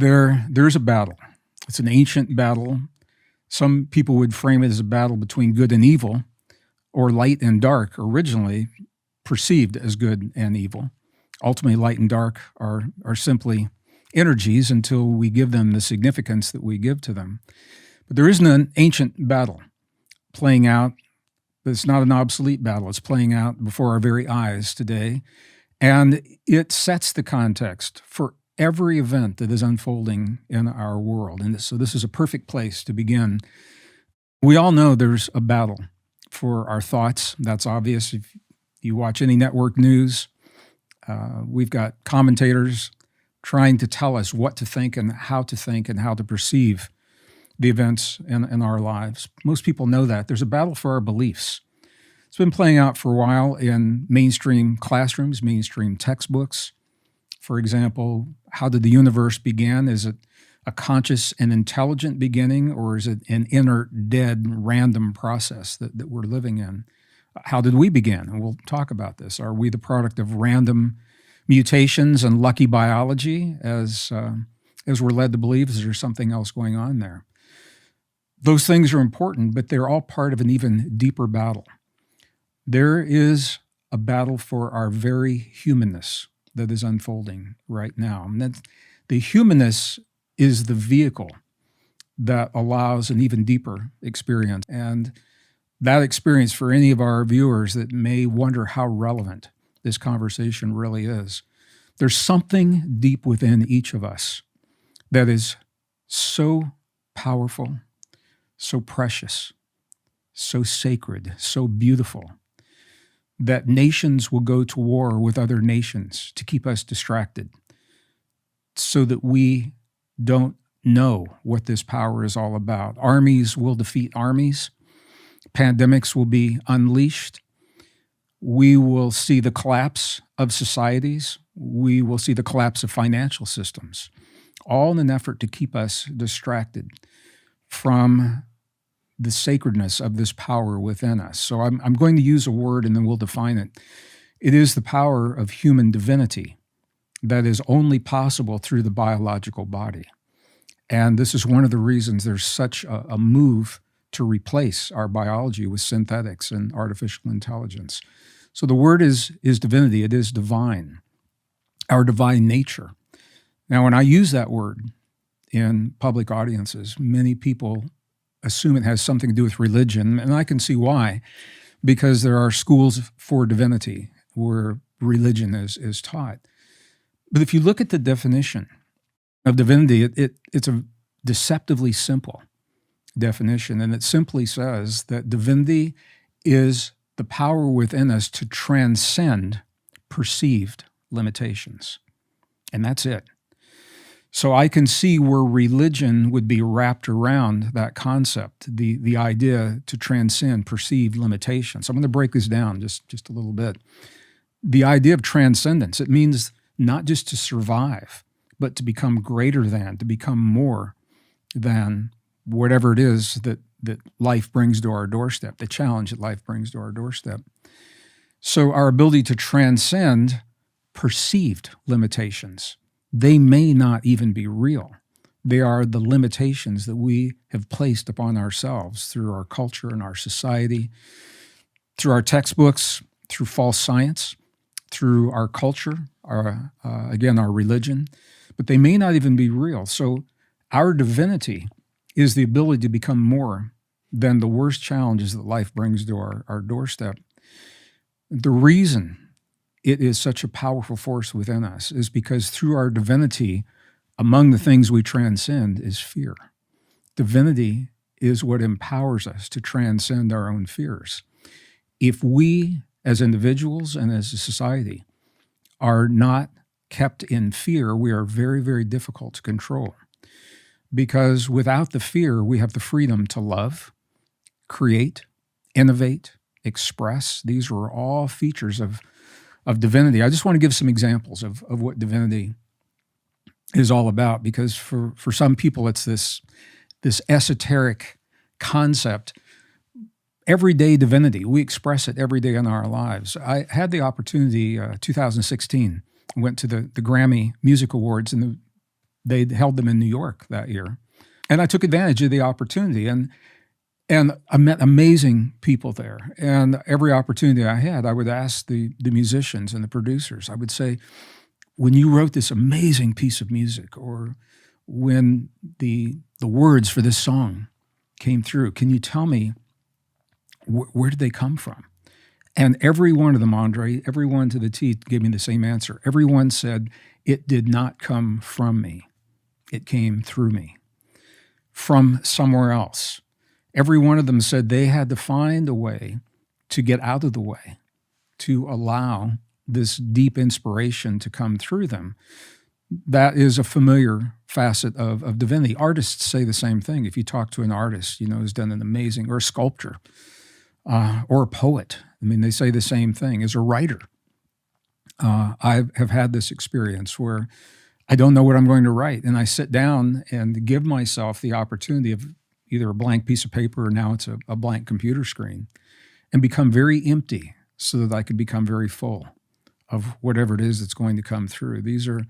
There's a battle. It's an ancient battle. Some people would frame it as a battle between good and evil, or light and dark, originally perceived as good and evil. Ultimately, light and dark are simply energies until we give them the significance that we give to them. But there isn't an ancient battle playing out. It's not an obsolete battle. It's playing out before our very eyes today. And it sets the context for every event that is unfolding in our world. And so this is a perfect place to begin. We all know there's a battle for our thoughts. That's obvious. If you watch any network news, we've got commentators trying to tell us what to think and how to perceive the events in our lives. Most people know that. There's a battle for our beliefs. It's been playing out for a while in mainstream classrooms, mainstream textbooks. For example, how did the universe begin? Is it a conscious and intelligent beginning, or is it an inert, dead, random process that we're living in? How did we begin? And we'll talk about this. Are we the product of random mutations and lucky biology, as we're led to believe? Is there something else going on there? Those things are important, but they're all part of an even deeper battle. There is a battle for our very humanness that is unfolding right now. And that the humanness is the vehicle that allows an even deeper experience. And that experience, for any of our viewers that may wonder how relevant this conversation really is, there's something deep within each of us that is so powerful, so precious, so sacred, so beautiful, that nations will go to war with other nations to keep us distracted so that we don't know what this power is all about. Armies will defeat armies. Pandemics will be unleashed. We will see the collapse of societies. We will see the collapse of financial systems, all in an effort to keep us distracted from the sacredness of this power within us. So I'm going to use a word and then we'll define it. It is the power of human divinity that is only possible through the biological body. And this is one of the reasons there's such a move to replace our biology with synthetics and artificial intelligence. So the word is divinity. It is divine, our divine nature. Now, when I use that word in public audiences, many people assume it has something to do with religion, and I can see why, because there are schools for divinity where religion is taught. But if you look at the definition of divinity, it's a deceptively simple definition, and it simply says that divinity is the power within us to transcend perceived limitations. And that's it. So I can see where religion would be wrapped around that concept, the idea to transcend perceived limitations. I'm going to break this down just a little bit. The idea of transcendence, it means not just to survive, but to become greater than, to become more than whatever it is that life brings to our doorstep, the challenge that life brings to our doorstep. So our ability to transcend perceived limitations, they may not even be real. They are the limitations that we have placed upon ourselves through our culture and our society, through our textbooks, through false science, through our culture, our religion, but they may not even be real. So our divinity is the ability to become more than the worst challenges that life brings to our doorstep. The reason it is such a powerful force within us is because through our divinity, among the things we transcend is fear. Divinity is what empowers us to transcend our own fears. If we, as individuals and as a society, are not kept in fear, we are very, very difficult to control. Because without the fear, we have the freedom to love, create, innovate, express. These are all features of divinity. I just want to give some examples of what divinity is all about, because for some people it's this esoteric concept. Everyday divinity, we express it every day in our lives. I had the opportunity, 2016, I went to the Grammy Music Awards, and They held them in New York that year. And I took advantage of the opportunity. And I met amazing people there. And every opportunity I had, I would ask the musicians and the producers, I would say, when you wrote this amazing piece of music, or when the words for this song came through, can you tell me where did they come from? And every one of them, Andre, everyone to the T gave me the same answer. Everyone said, it did not come from me. It came through me, from somewhere else. Every one of them said they had to find a way to get out of the way, to allow this deep inspiration to come through them. That is a familiar facet of divinity. Artists say the same thing. If you talk to an artist, who's done an amazing, or a sculptor, or a poet, they say the same thing. As a writer, I have had this experience where I don't know what I'm going to write, and I sit down and give myself the opportunity of either a blank piece of paper, or now it's a blank computer screen, and become very empty so that I can become very full of whatever it is that's going to come through. These are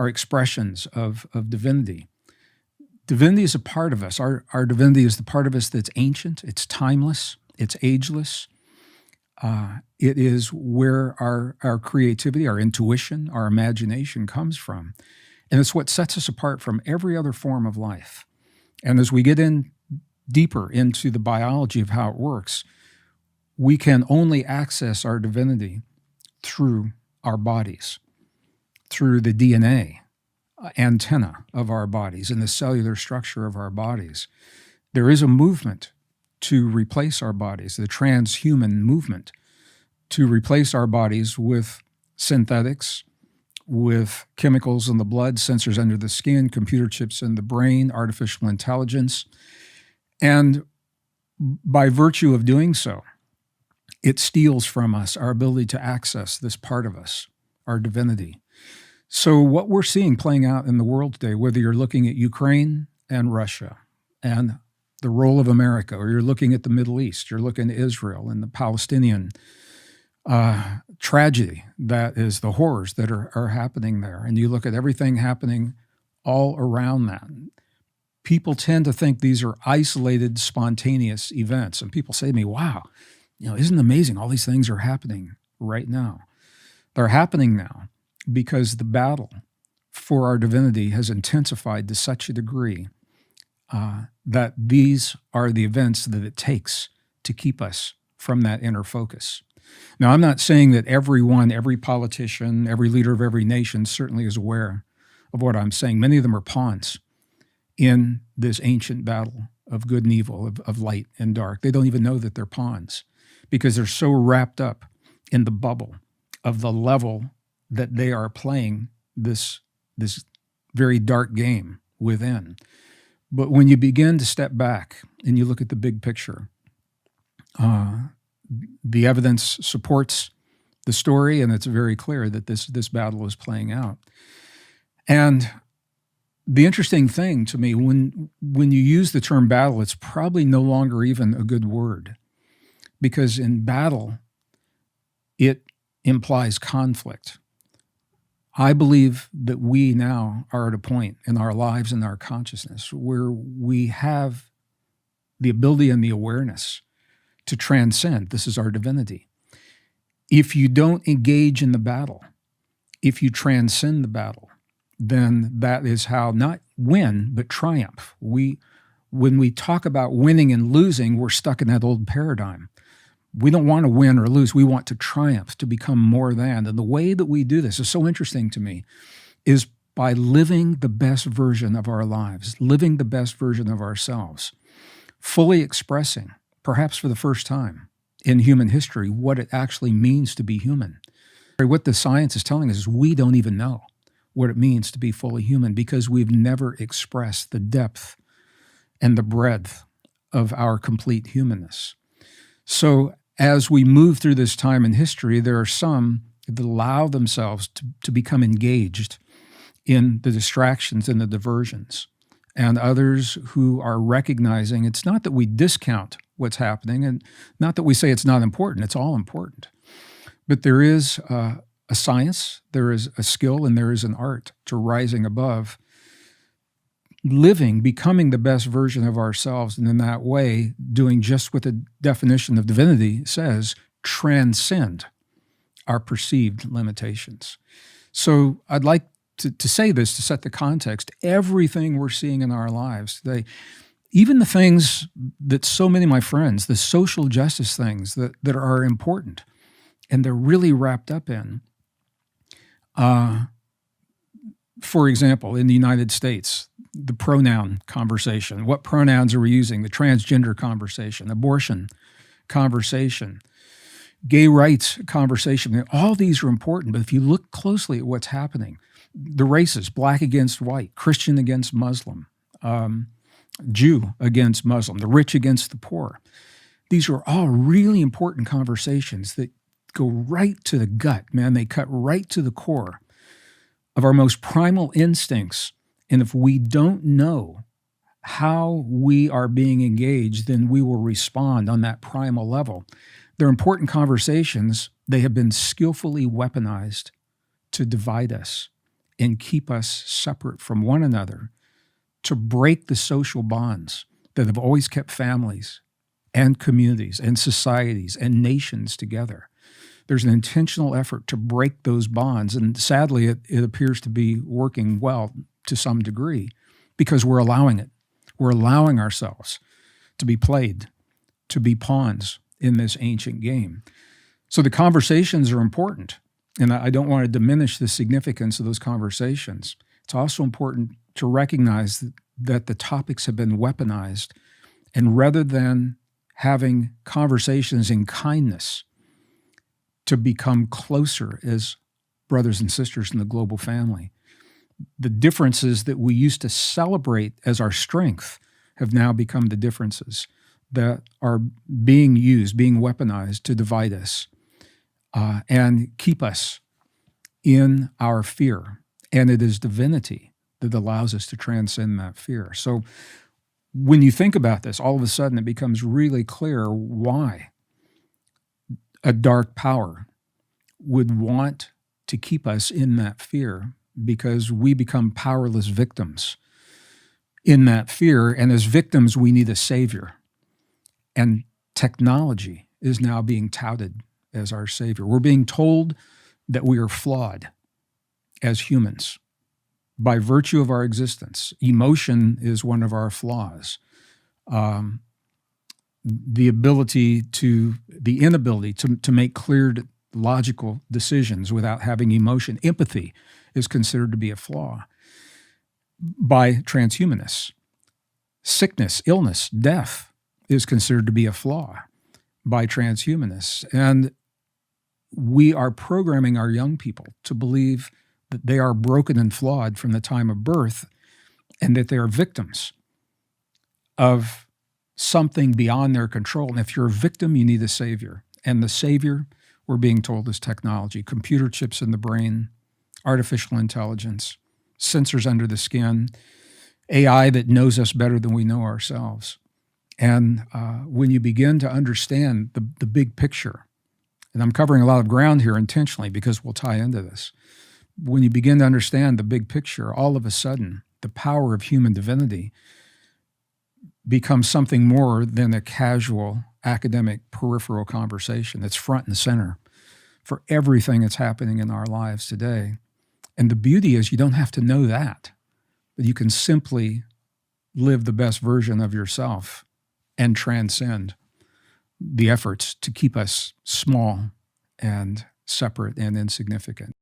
expressions of divinity. Divinity is a part of us. Our divinity is the part of us that's ancient, it's timeless, it's ageless. It is where our creativity, our intuition, our imagination comes from. And it's what sets us apart from every other form of life. And as we get in deeper into the biology of how it works, we can only access our divinity through our bodies, through the DNA antenna of our bodies and the cellular structure of our bodies. There is a movement to replace our bodies, the transhuman movement, to replace our bodies with synthetics, with chemicals in the blood, sensors under the skin, computer chips in the brain, artificial intelligence. And by virtue of doing so, it steals from us our ability to access this part of us, our divinity. So what we're seeing playing out in the world today, whether you're looking at Ukraine and Russia and the role of America, or you're looking at the Middle East, you're looking at Israel and the Palestinian tragedy, that is the horrors that are happening there, and you look at everything happening all around that, people tend to think these are isolated, spontaneous events. And people say to me, wow, isn't it amazing all these things are happening right now? They're happening now because the battle for our divinity has intensified to such a degree that these are the events that it takes to keep us from that inner focus. Now, I'm not saying that everyone, every politician, every leader of every nation certainly is aware of what I'm saying. Many of them are pawns in this ancient battle of good and evil, of light and dark. They don't even know that they're pawns because they're so wrapped up in the bubble of the level that they are playing this very dark game within. But when you begin to step back and you look at the big picture, the evidence supports the story, and it's very clear that this battle is playing out. And the interesting thing to me, when you use the term battle, it's probably no longer even a good word, because in battle, it implies conflict. I believe that we now are at a point in our lives and our consciousness where we have the ability and the awareness to transcend. This is our divinity. If you don't engage in the battle, if you transcend the battle, then that is how not win, but triumph. When we talk about winning and losing, we're stuck in that old paradigm. We don't want to win or lose. We want to triumph, to become more than. And the way that we do this is so interesting to me, is by living the best version of our lives, living the best version of ourselves, fully expressing, perhaps for the first time in human history, what it actually means to be human. What the science is telling us is we don't even know what it means to be fully human because we've never expressed the depth and the breadth of our complete humanness. So as we move through this time in history, there are some that allow themselves to become engaged in the distractions and the diversions, and others who are recognizing it's not that we discount what's happening and not that we say it's not important, it's all important. But there is a science, there is a skill, and there is an art to rising above living, becoming the best version of ourselves, and in that way, doing just what the definition of divinity says, transcend our perceived limitations. So I'd like to say this to set the context. Everything we're seeing in our lives today, even the things that so many of my friends, the social justice things that are important and they're really wrapped up in, for example, in the United States, the pronoun conversation, what pronouns are we using, the transgender conversation, abortion conversation, gay rights conversation, all these are important. But if you look closely at what's happening, the races, black against white, Christian against Muslim, Jew against Muslim, the rich against the poor, these are all really important conversations that go right to the gut, man. They cut right to the core of our most primal instincts. And if we don't know how we are being engaged, then we will respond on that primal level. They're important conversations. They have been skillfully weaponized to divide us and keep us separate from one another, to break the social bonds that have always kept families and communities and societies and nations together. There's an intentional effort to break those bonds, and sadly, it appears to be working well to some degree because we're allowing it. We're allowing ourselves to be played, to be pawns in this ancient game. So the conversations are important, and I don't want to diminish the significance of those conversations. It's also important to recognize that the topics have been weaponized, and rather than having conversations in kindness to become closer as brothers and sisters in the global family, the differences that we used to celebrate as our strength have now become the differences that are being used, being weaponized to divide us and keep us in our fear. And it is divinity that allows us to transcend that fear. So when you think about this, all of a sudden it becomes really clear why a dark power would want to keep us in that fear, because we become powerless victims in that fear. And as victims, we need a savior. And technology is now being touted as our savior. We're being told that we are flawed as humans by virtue of our existence. Emotion is one of our flaws. The inability to make clear, logical decisions without having emotion. Empathy is considered to be a flaw by transhumanists. Sickness, illness, death is considered to be a flaw by transhumanists. And we are programming our young people to believe that they are broken and flawed from the time of birth, and that they are victims of something beyond their control. And if you're a victim, you need a savior. And the savior, we're being told, is technology, computer chips in the brain, artificial intelligence, sensors under the skin, AI that knows us better than we know ourselves. And when you begin to understand the big picture, and I'm covering a lot of ground here intentionally because we'll tie into this. When you begin to understand the big picture, all of a sudden, the power of human divinity becomes something more than a casual academic peripheral conversation. It's front and center for everything that's happening in our lives today. And the beauty is you don't have to know that, but you can simply live the best version of yourself and transcend the efforts to keep us small and separate and insignificant.